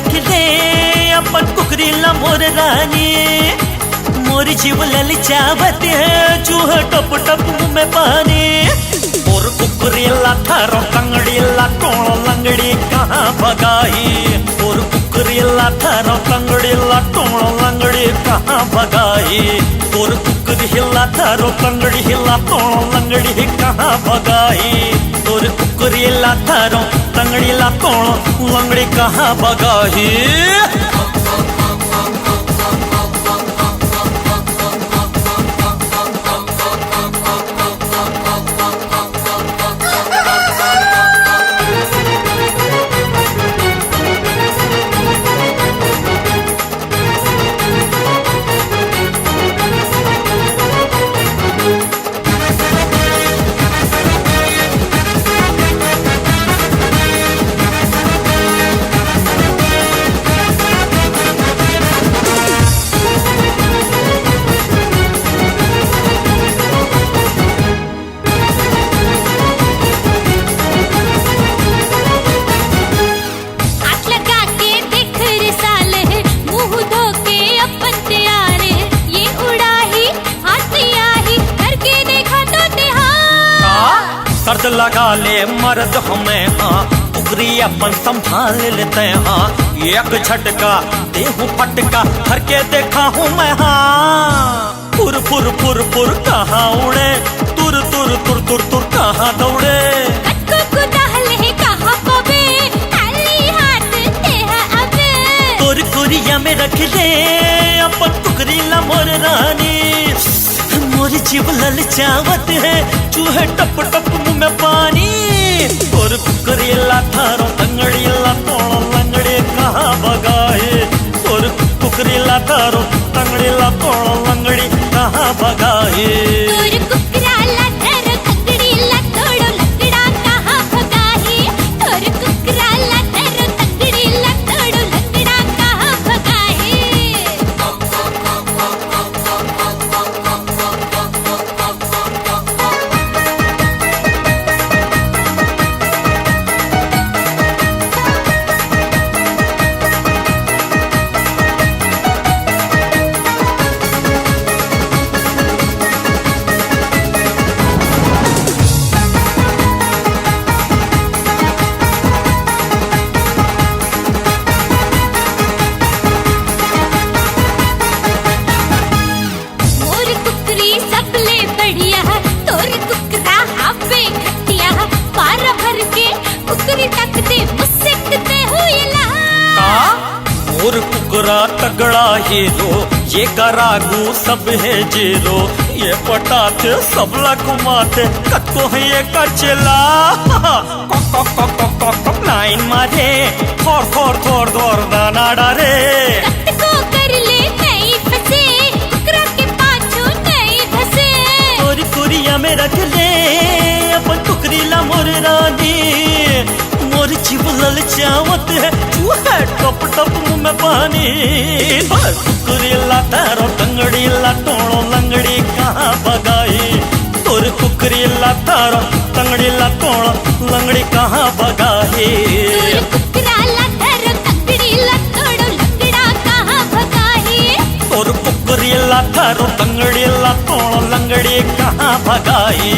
रख ले अपन कुकरीला मोर रानी। मोर जीव ललचावत है चूहा टप टप मुंह में पानी। और कुकरीला थारो कंगड़ीला टोलो लंगड़ी कहाँ भगाई। और कुकरीला थारो कंगड़ीला टोलो लंगड़ी कहाँ भगाई। और कुकरीला थारो कंगड़ीला टोलो लंगड़ी कहाँ भगाई। और कुकरीला थारो कंगड़ीला टोलो लंगड़ी कहाँ भगाई। सर्द लगा ले मर्द हमें हाँ उगरी अपन संभाल लेते हाँ। एक झटका देहूं फटका भर के देखा हूँ मैं हाँ। पुर पुर पुर पुर कहाँ उड़े तुर तुर तुर तुर तुर कहाँ दौड़े। तुर कुरिया में रख ले अपन कुकरीला मोर रानी। मोर जीव ललचावत है चूहे टप टप मुंह में पानी। और कुकरीला थारो कंगड़ीला टोलो लंगड़ी कहाँ भगाए। और कुकरीला थारो कंगड़ीला टोलो लंगड़ी कहाँ भगाए। और कुकरा तगड़ा हीरो ये गरागू सब है जीरो। ये पटाते सब लकुमाते कत्को है ये कचला। लाइन मारे थोर थोर थोर थोर दाना डारे। कर ले नहीं फंसे कुकरा के पाछू नहीं धसे। और कुरिया में रख ले अपन कुकरीला मोर रानी। मोर जीव ललचावत है चूहा टप टप मुंह में पानी। कुकरीला थारो कंगड़ीला टोलो लंगड़ी कहाँ भगाई। और कुकरीला थारो कंगड़ीला टोलो लंगड़ी कहाँ भगाई। और कुकरीला थारो कंगड़ीला टोलो लंगड़ी कहाँ भगाई।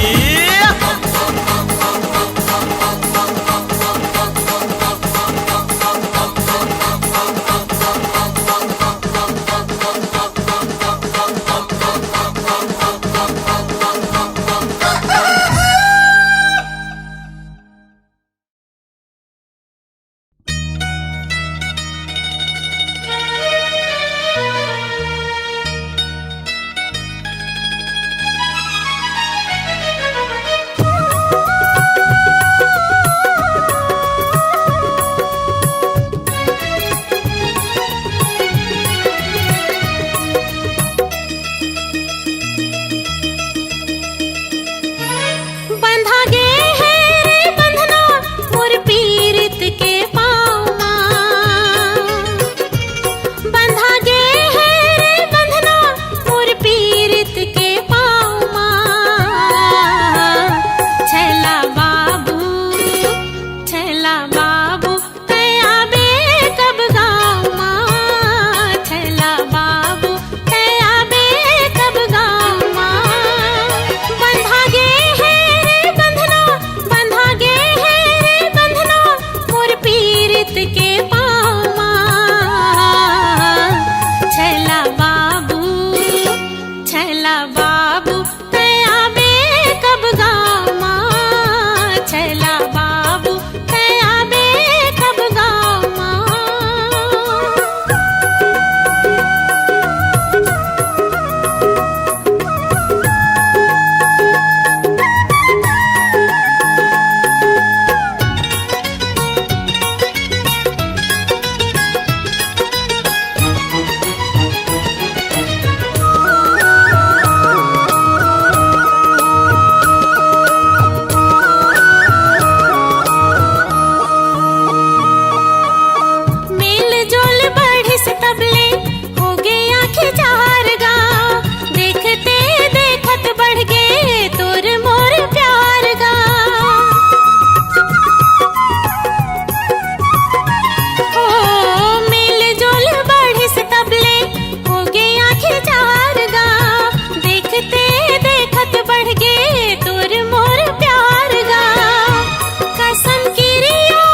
तबले हो गए आंखें चार गा, देखते देखत बढ़ गए तोर मोर प्यार गा। हो मेल जोल बढ़े से तबले हो गए आंखें चार गा, देखते देखत बढ़ गए तोर मोर प्यार गा। कसम की रिया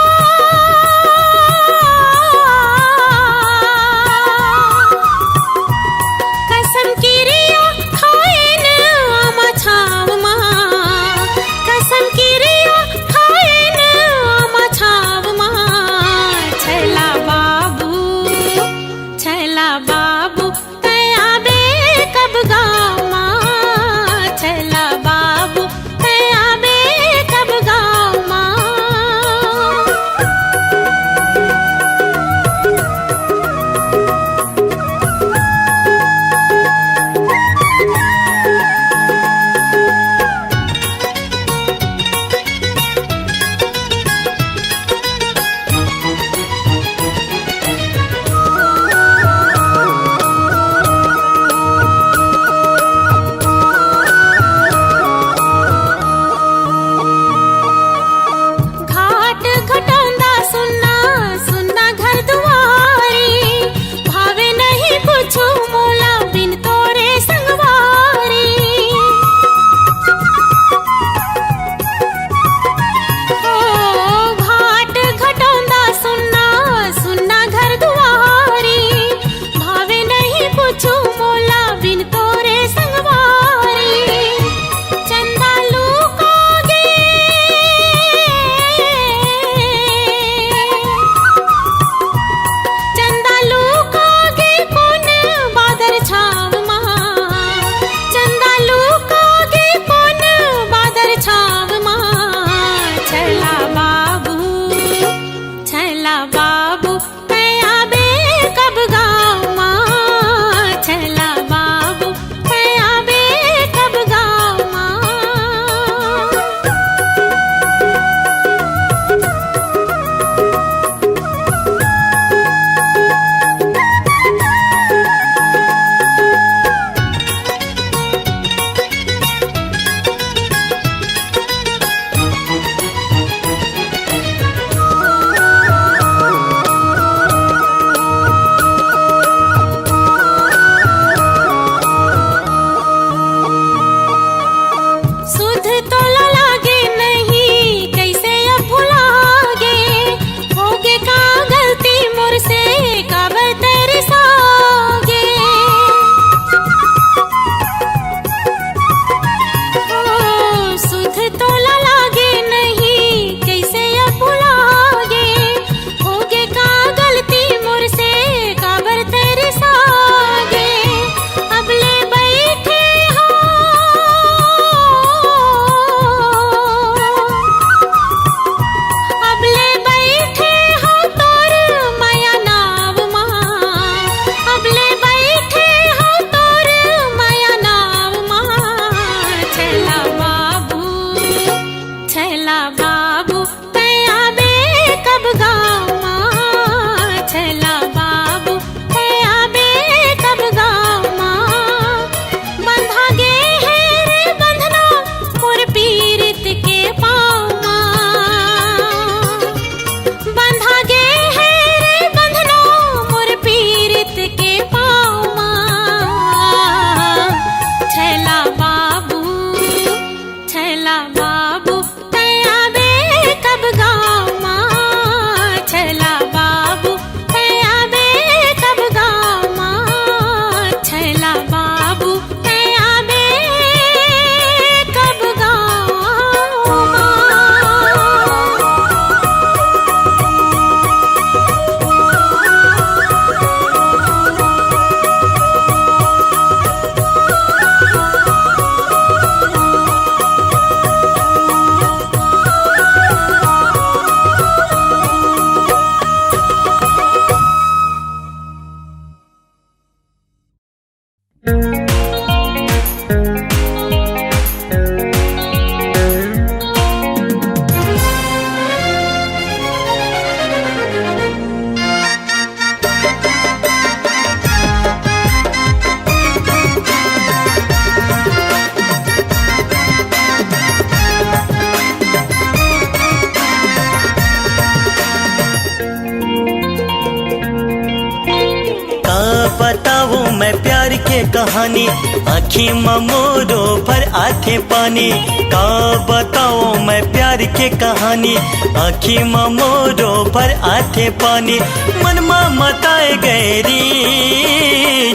बताओ मैं प्यार के कहानी, आँखी ममोरो भर आथे पानी। का बताओ मैं प्यार के कहानी, आँखी ममोरो भर आथे पानी। मन मताए गैरी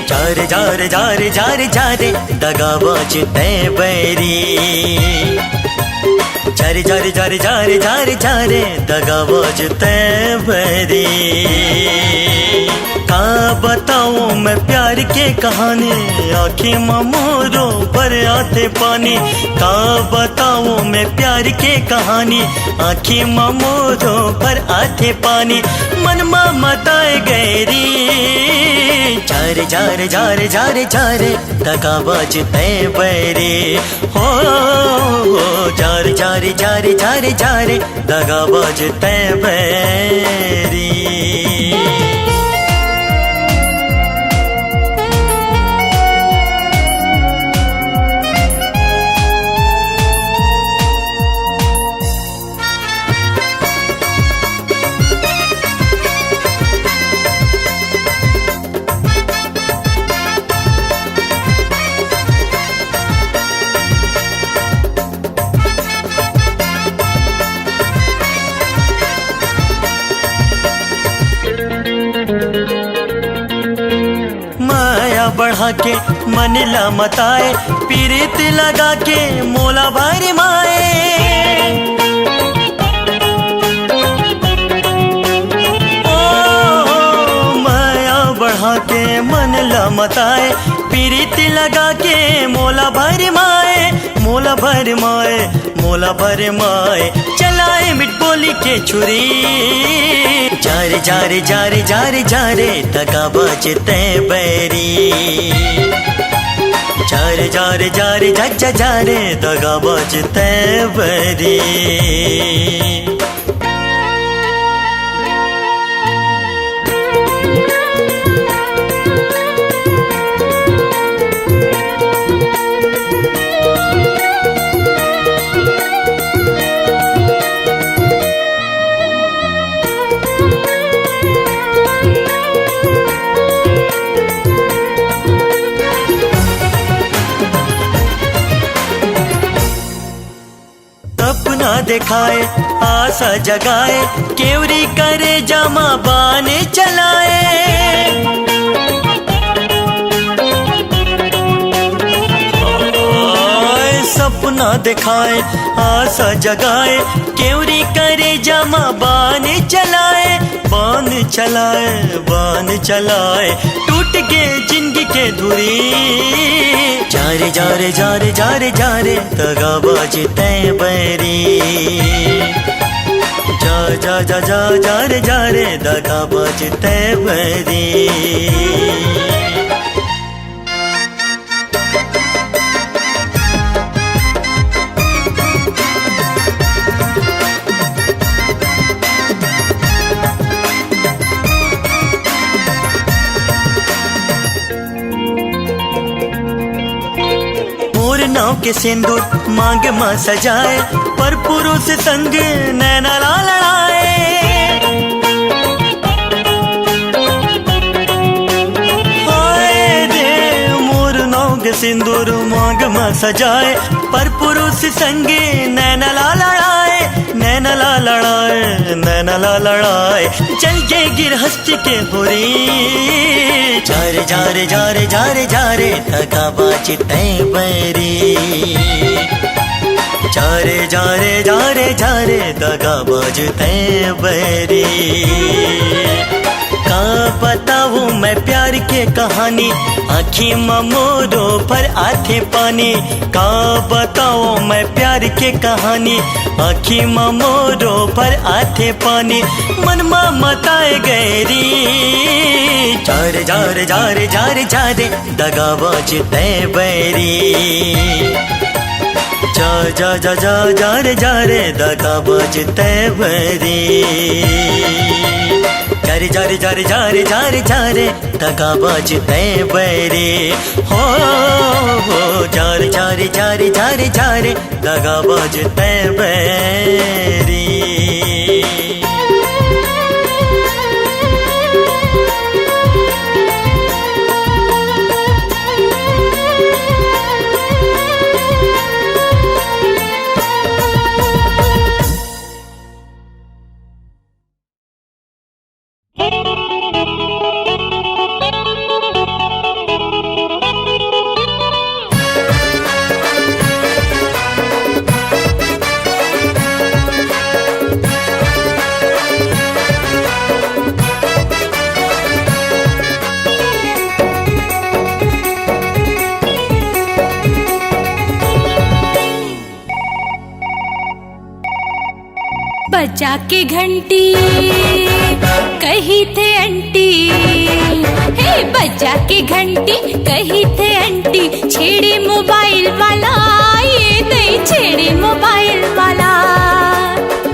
जार जार जार जार जारे दगाबाज तय बैरी। जारे जारे जारे जारे जारे जारे दगाबाज तय बैरी। का बताऊं मैं प्यार के कहानी, आँखें ममोरो पर आते पानी। का बताऊं मैं प्यार के कहानी, आँखें ममोरो पर आते पानी। मन मताए गैरी जारे जारे जारे जारे जारे दगाबाज तय बैरी। हो जारे जारे जारे जारे जारे दगाबाज तय बैरी। बढ़ा के मन ला मताए, पीरित लगा के मोला भारी माए। ओ माया बढ़ा के मन ला मताए, पीरित लगा के मोला भारी माए। मोला भर माए मोला भर माए, चलाए मिट बोली के छुरी। जारे जारे जारे जारे जारे दगाबाज तय बैरी। जारे जारे जारे जा जारे दगाबाज तय बैरी। सपना दिखाए आशा जगाए, केवरी करे जमा बाने चलाए। सपना दिखाए आशा जगाए, केवरी करे जमा बाने चलाए। बान चलाए बान चलाए, टूट गए जिंदगी के धुरी। जारे जारे जारे जारे जारे दगाबाज तय बैरी। जा जा जा जा जारे जारे दगाबाज तय बैरी। नाव के सिंदूर मांग मां सजाए, पर पुरुष संग नैना ला लड़ाए। हाय रे मोर नाव के सिंदूर मांग मां सजाए, पर पुरुष संग नैना ला लड़ाए। नैना ला लड़ाए नैना ला लड़ाए, चल के गिरहस्ती के होरी। जारे जारे जारे जारे जारे दगाबाज तय बैरी। जारे जारे जारे जारे दगाबाज तय बैरी। का बताऊं मैं प्यार के कहानी, आँखी ममोरो पर आथे पानी। का बताऊं मैं प्यार के कहानी, आँखी ममोरो पर आथे पानी। मन मताए गैरी जारे जारे जारे जारे जारे दगाबाज तय बैरी। जा जा जा जा जारे जारे दगाबाज तय बैरी। जारे जारे जारे जारे जारे जारे दगाबाज तय बैरी। हो जारे जारे जारे जारे जारे दगाबाज तय बैरी। बजा के घंटी कही थे आंटी, हे बजा के घंटी कही थे आंटी, छेड़े मोबाइल वाला ये नहीं छेड़े मोबाइल वाला,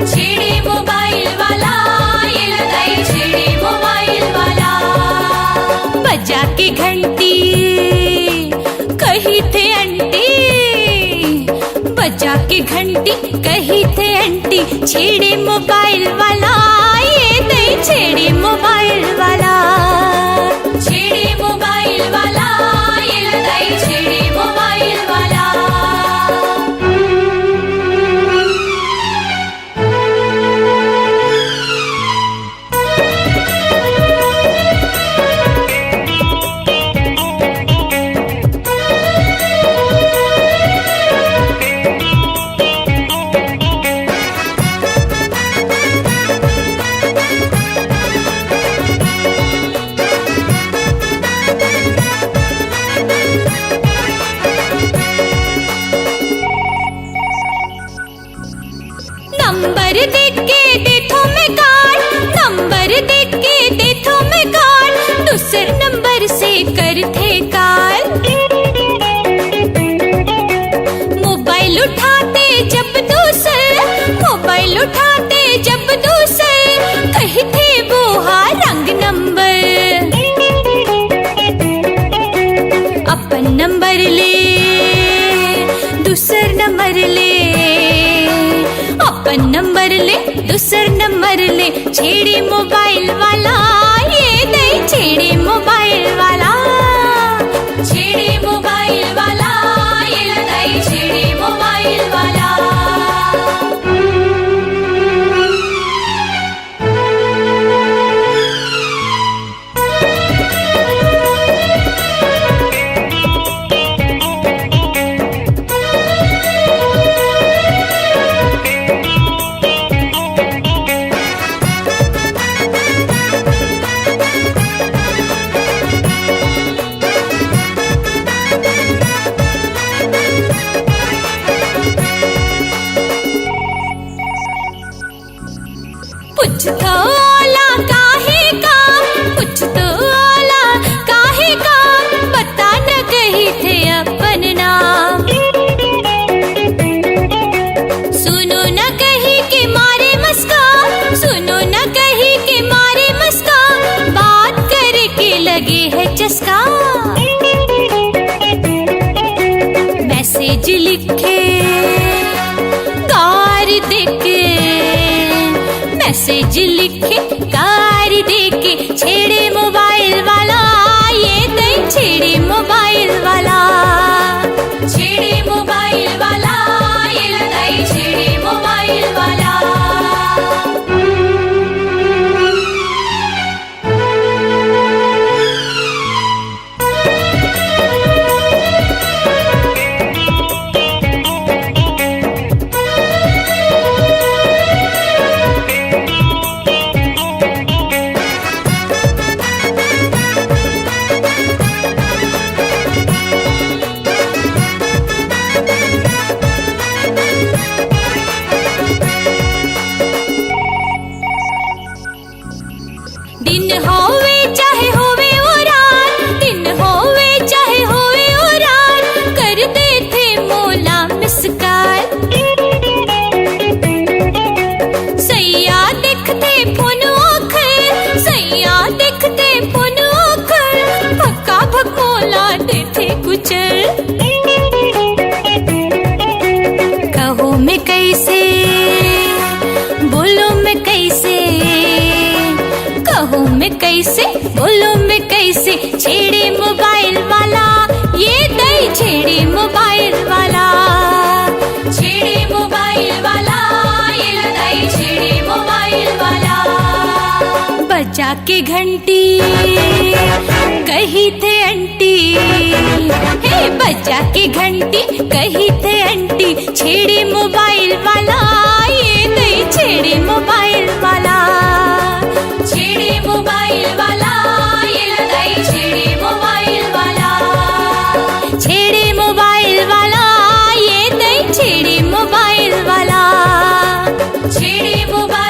छेड़े मोबाइल वाला ये लगाई छेड़े मोबाइल वाला। बजा के घंटी कही थे आंटी, बजा के घंटी कही थे आंटी, छेड़े मोबाइल वाला ये नहीं छेड़े मोबाइल वाला, छेड़े मोबाइल वाला ये लगाई छेड़े मोबाइल वाला। नंबर देख के देखो मैं कार्ड, नंबर देख के देखो मैं कार्ड, दूसरे नंबर से करते कार। मोबाइल उठाते जब दूसर, मोबाइल उठाते जब दूसर, कहते वो हाँ रंग नंबर, अपन नंबर ले दूसर नंबर ले, अपन नंबर ले दूसर नंबर ले, छेड़े मोबाइल वाला ये नहीं छेड़े मोबाइल वाला, छेड़े मोबाइल वाला ये लगाई छेड़े मोबाइल वाला। कुछ तो ओला काहे का, कुछ तो ओला काहे का, बता न कही थे अपन नाम, सुनो न कही के मारे मस्का, सुनो न कही के मारे मस्का, बात करके लगे है चस्का। मैसेज लिखे कार देके, मैसेज लिखे कार देके, छेड़े मोबाइल वाला ये नहीं छेड़े मोबाइल वाला, छेड़े मोबाइल वाला ये लगाई छेड़े मोबाइल वाला। दिन होवे चाहे होवे वो रात, दिन होवे चाहे होवे वो रात, कर देते मोला मिसकाल। सैया देखते फोन ओखर, सैया देखते फोन ओखर, भक्का भक मोला देते कुचल। कहो मैं कैसे बोलो मैं कैसे, कहो मैं कैसे बोलो मैं कैसे, छेड़े मोबाइल वाला ये नहीं छेड़े मोबाइल वाला, छेड़े मोबाइल वाला ये लगाई छेड़े मोबाइल वाला। बजा के घंटी कही थे आंटी, हे बजा के घंटी कही थे आंटी, छेड़े मोबाइल वाला ये नहीं छेड़े मोबाइल वाला, छेड़े मोबाइल वाला ये लगाई छेड़े मोबाइल वाला, छेड़े मोबाइल वाला ये नहीं छेड़े मोबाइल वाला, छेड़े मोबाइल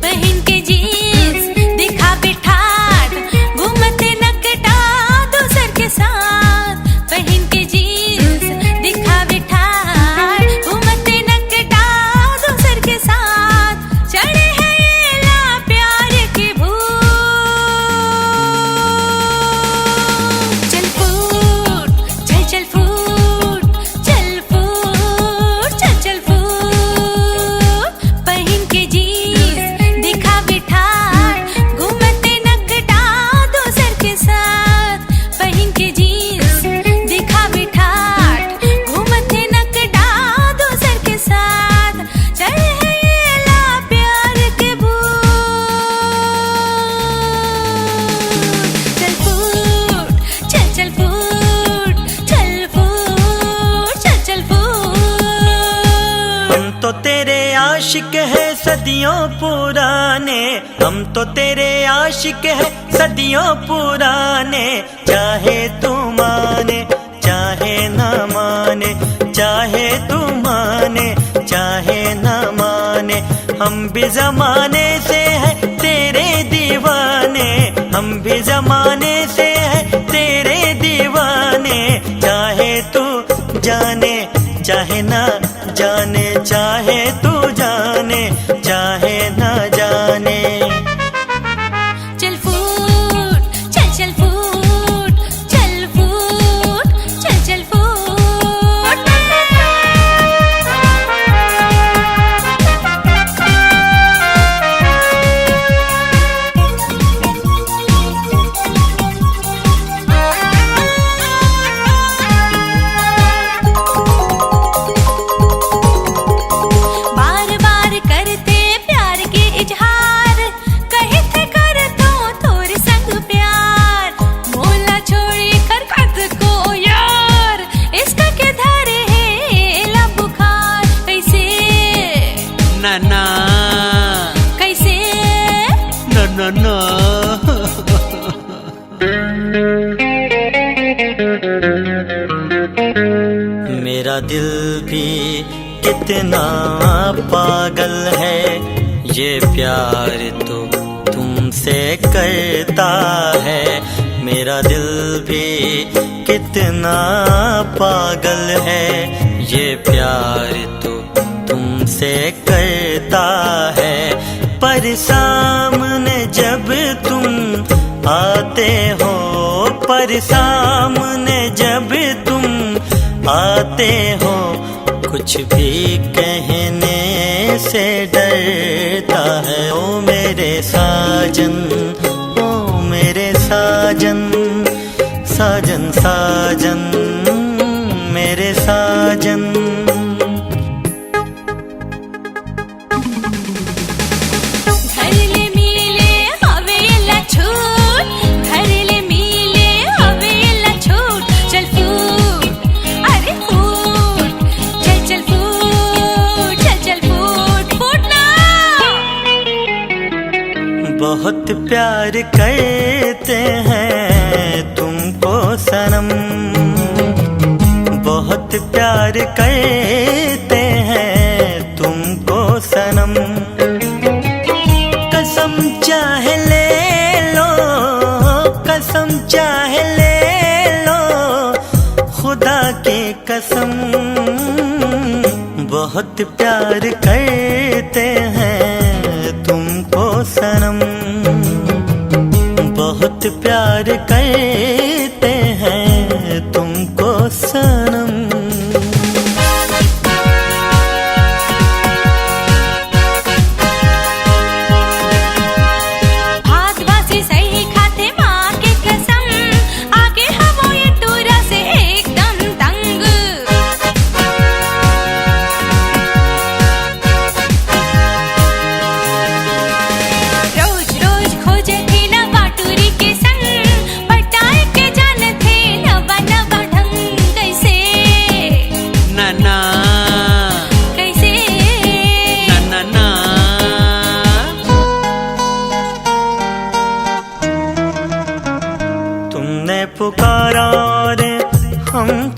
पहन के जीन्स दिखा बिठात घूमते नकटा दूसर के साथ। पहन के जीन्स दिखा बिठात घूमते नकटा दूसर के साथ। चढ़े है ये ला प्यार की भूत। चल फूट चल चल फूट चल फूट चल चल फूट। पहन के जीन्स दिखा बिठात घूमते नकटा दूसर के साथ। पहन के जीन्स दिखा बिठात घूमते नकटा दूसर के साथ। चढ़े है ये ला प्यार के भूत। चल फूट चल चल फूट चल फूट चल चल फूट। हम तो तेरे आशिक है सदियों पुराने, हम तो तेरे आशिक है सदियों पुराने। चाहे तू माने चाहे ना माने, चाहे तू माने चाहे ना माने, हम भी जमाने से है तेरे दीवाने। हम भी जमाने से है तेरे दीवाने। चाहे तू जाने चाहे ना जाने, चाहे तू जाने चाहे ना जाने। चल फूट चल चल फूट चल फूट चल चल फूट। बार बार करते प्यार के इजहार, कहे थे कर तो थोर संग प्यार। मोला छोड़ी कर कद को यार, इसका के धरे है ला बुखार। कैसे ना ना कैसे ना ना ना। मेरा दिल भी कितना पागल है, ये प्यार तो तुमसे करता है। मेरा दिल भी कितना पागल है, ये प्यार तो तुमसे करता है। पर सामने जब तुम आते हो, पर सामने जब तुम आते हो, कुछ भी कहने से डरता है। ओ मेरे साजन ओ मेरे साजन, साजन साजन मेरे साजन। घरले मिले हवेला छूट, घरले मिले हवेला छूट। चल फूट अरे फूट चल चल फूट चल चल फूट फूट ना। बहुत प्यार करते हैं तुमको सनम, बहुत प्यार करते हैं तुमको सनम। कसम चाहे ले लो, कसम चाहे ले लो, खुदा की कसम। बहुत प्यार करते हैं तुमको सनम, बहुत प्यार करते हैं तुमको सनम। भागवासी सही खाते माँ के कसम, आगे हम ये टूरा से एकदम तंग। रोज रोज खोजे थे ना बाटुरी के संग, पटाए के जान थे नवा नवा ढंग। कैसे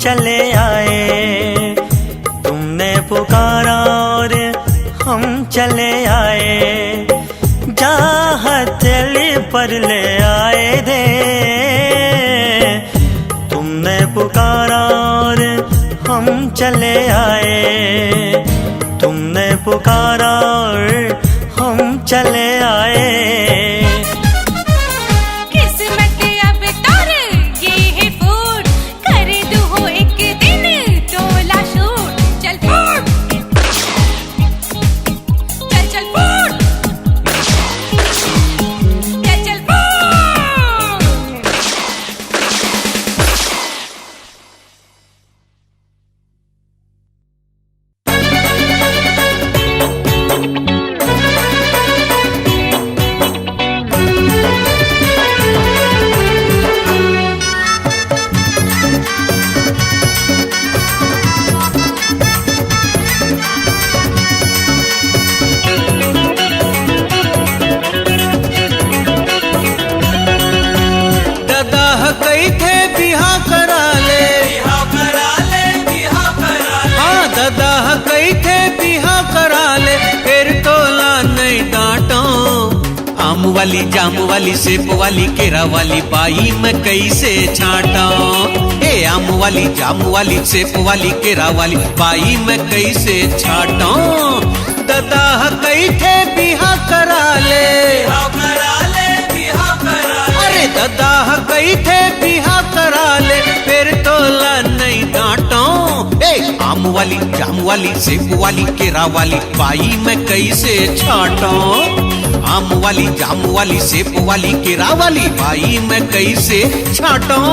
चले आए। तुमने पुकारा और हम चले आए, जहाँ हथेली पर ले आए थे। तुमने पुकारा और हम चले आए, तुमने पुकारा और हम चले आए। किस्मत अब तार ये है फूट, कर दो एक दिन टोला शूट। चल फूट, चल चल फूट, चल चल फूट। वाली जाम वाली सेब वाली केरा वाली बाई मैं कैसे छाटा। ए आम वाली जाम वाली सेब वाली केरा वाली बाई मैं कैसे छाटा। ददा कई थे बिहा करा ले, अरे ददा कई थे बिहा करा ले, फिर तोला नहीं डांटो। ए आम वाली जाम वाली सेब वाली केरा वाली बाई मैं कैसे छाटा। आम वाली जाम वाली सेब वाली केरा वाली बाई मैं कैसे छाटूं।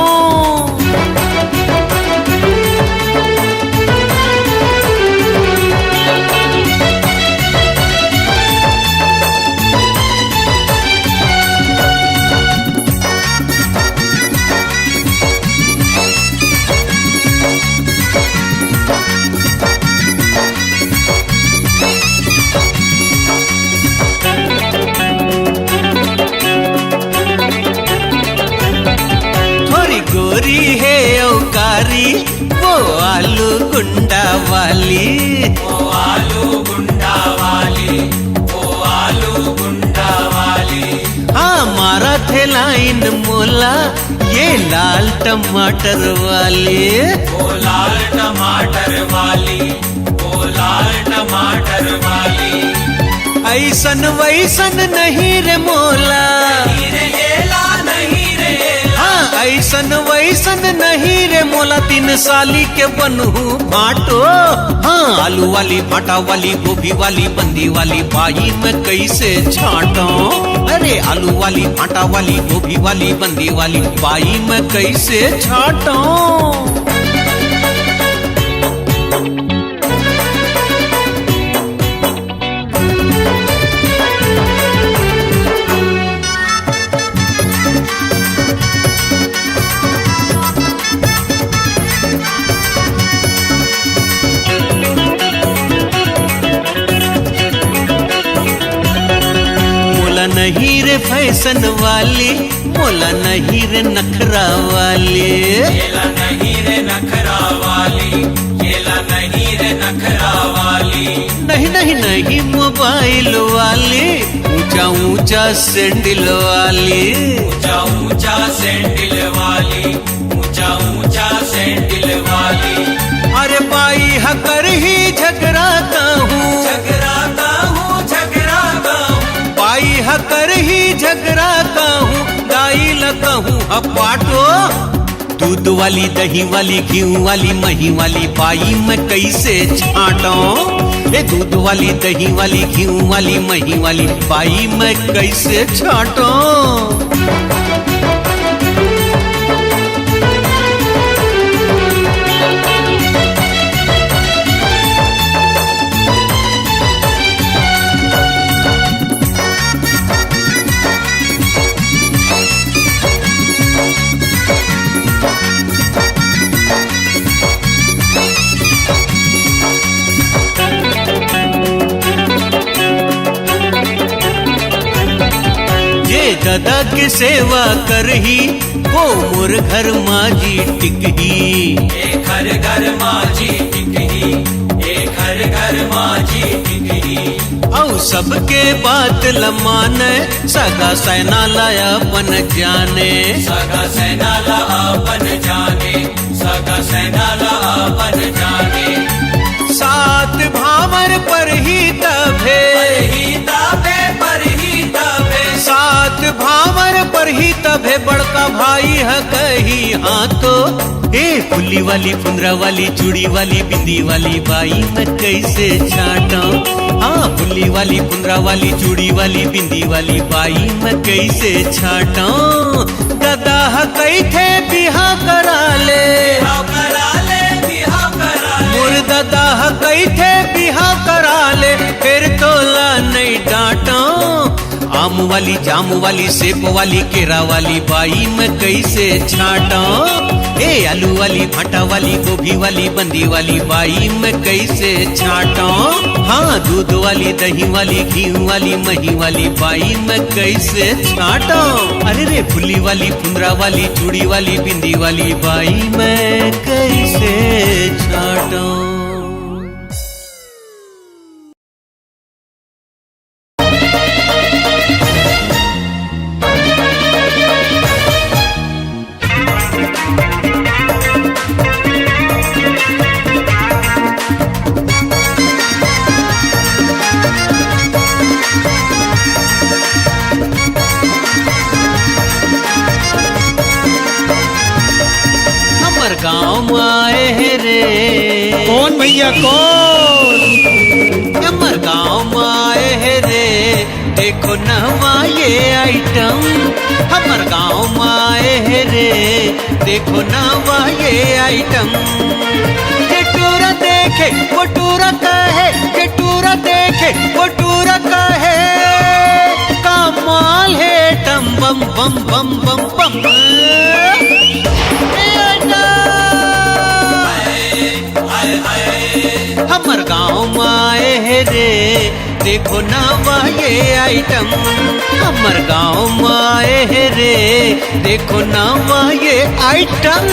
गोरी है औकारी वो आलू गुंडा वाली, वो आलू गुंडा वाली, वो आलू गुंडा वाली। हाँ मारा थे लाइन मोला ये लाल टमाटर वाली, वो लाल टमाटर वाली, वो लाल टमाटर वाली। ऐसन वैसन नहीं रे मोला, ऐसन वैसन नहीं रे मोला, 3 साली के बनहू बाटो। हाँ आलू वाली भाटा वाली गोभी वाली बंदी वाली बाई मैं कैसे छाटो। अरे आलू वाली भाटा वाली गोभी वाली बंदी वाली बाई मैं कैसे छाटो। नहीं रे फैशन वाली, मोला नहीं रे नखरा वाली, केला नहीं रे नखरा वाली, केला नहीं रे नखरा वाली। नहीं नहीं नहीं मोबाइल वाली, ऊंचा ऊंचा सैंडल वाली, ऊंचा ऊंचा सैंडल वाली, ऊंचा ऊंचा सैंडल वाली। अरे बाई हकर ही झगड़ाता हूँ, झगड़ाता हूँ, झगड़ाता हूँ। बाई हकर ही झगड़ाता हूँ, गाई लगा हूँ अपाटो। दूध वाली दही वाली घी वाली मही वाली बाई मैं कैसे छाटूं। ए दूध वाली दही वाली घी वाली मही वाली बाई मैं कैसे छाटूं। दादा के सेवा करही वो मोर घर माजी टिकही, घर घर माझी टिकही, ए घर घर माझी टिकही। औ सबके बात लमाने, सगा सैनाला अपन जाने, सगा सैनाला अपन जाने, सगा सैनाला अपन जाने। सात भावर पर ही तभे, सात भावर पर ही तभे बड़का भाई है कही। हाँ तो ए फुल्ली वाली फुंदरा वाली चूड़ी वाली बिंदी वाली बाई मैं कैसे छाटूं। हाँ फुल्ली वाली फुंदरा वाली चूड़ी वाली बिंदी वाली बाई मैं कैसे छाटूं। दादा कई थे बिहा करा ले, मोर दादा कई थे बिहा करा ले, फिर तोला नहीं डांटो। आम वाली जाम वाली सेब वाली केरा वाली बाई मैं कैसे छाटूं। ए आलू वाली भाटा वाली गोभी वाली बंदी वाली बाई मैं कैसे छाटूं। हाँ दूध वाली दही वाली घी वाली मही वाली बाई मैं कैसे छाटूं। अरे रे फुल्ली वाली फुंदरा वाली चूड़ी वाली बिंदी वाली बाई मैं कैसे छाटूं। गाँव आए रे कौन भैया कौन? हमर गाँव आए रे, देखो नवा ये आइटम। हमर गाँव आए रे, देखो नवा ये आइटम। जे टूरा देखे वो टूरा कहे, जे टूरा देखे वो टूरा कहे। कमाल है टम बम बम बम बम बम। हमर गाँव आए रे, देखो नवा ये आइटम। हमर गाँव आए रे, देखो नवा ये आइटम।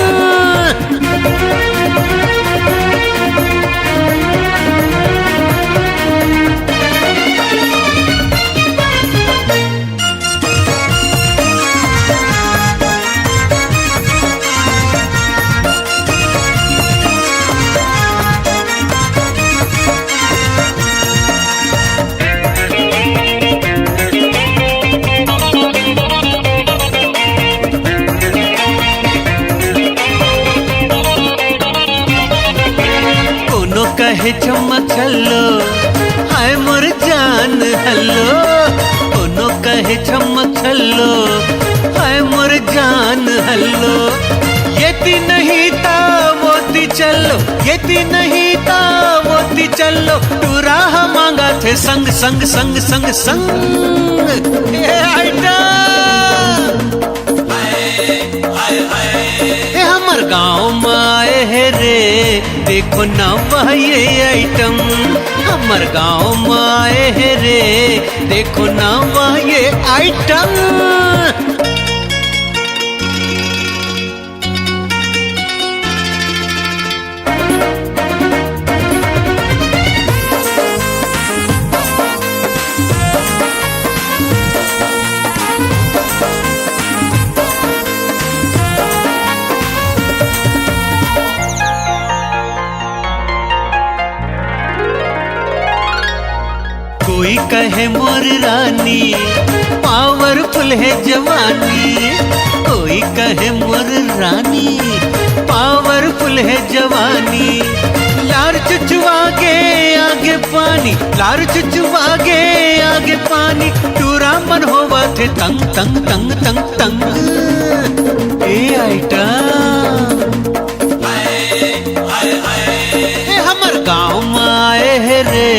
कहे चमक हल्लो, हाय मोर जान हल्लो। कोनो कहे चमक हल्लो, हाय मोर जान हल्लो। येती नहीं ता मोती चलो, येती नहीं ता मोती चलो। तू राह मांगा थे संग संग संग संग संग। ए आइटा हमर गाँव आए रे, देखो नवा ये आइटम। हमर गाँव आए रे, देखो नवा ये आइटम। कोई कहे मोर रानी पावरफुल है जवानी। कोई कहे मोर रानी पावरफुल है जवानी। लार चुचवा के आगे पानी, लार चुचवा के आगे पानी। टूरा मन होवा थे तंग तंग तंग तंग तंग। ए आइटा हमर गाँव आए रे,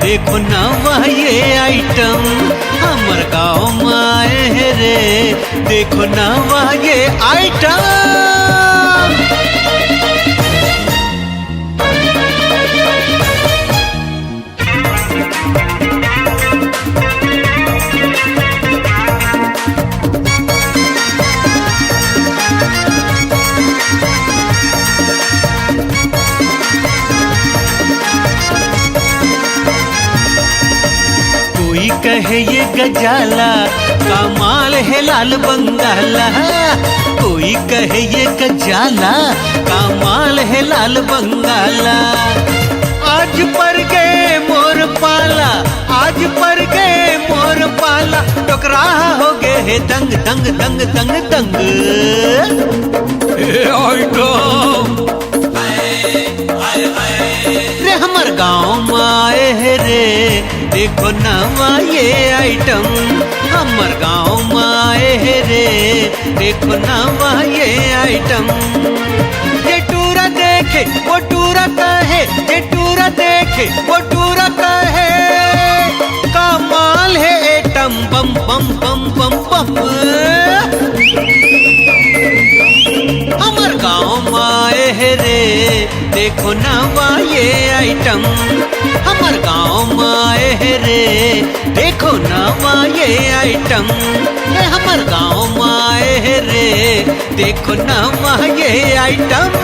देखो नवा ये आइटम। हमर गाँव आए रे, देखो नवा ये आइटम। कहे ये गजाला कमाल है लाल बंगाला, कोई कहे ये गजाला कमाल है लाल बंगाला। आज पर गए मोर पाला, आज पर गए मोर पाला, टकरा हो गए है दंग दंग दंग दंग दंग। रे हमर गाँव में आए है रे, देखो नवा ये आइटम। हमर गाँव में आए है रे, देखो नवा ये आइटम। ये टूरा देखे वो टूरा कहे, ये टूरा देखे वो टूरा कहे, कमाल है एटम बम बम बम बम बम। हमर गाँव में आए है रे, देखो नवा ये आइटम। हमर गाँव में आए है रे, देखो नवा ये आइटम। हमर गाँव में आए है रे, देखो नवा ये आइटम।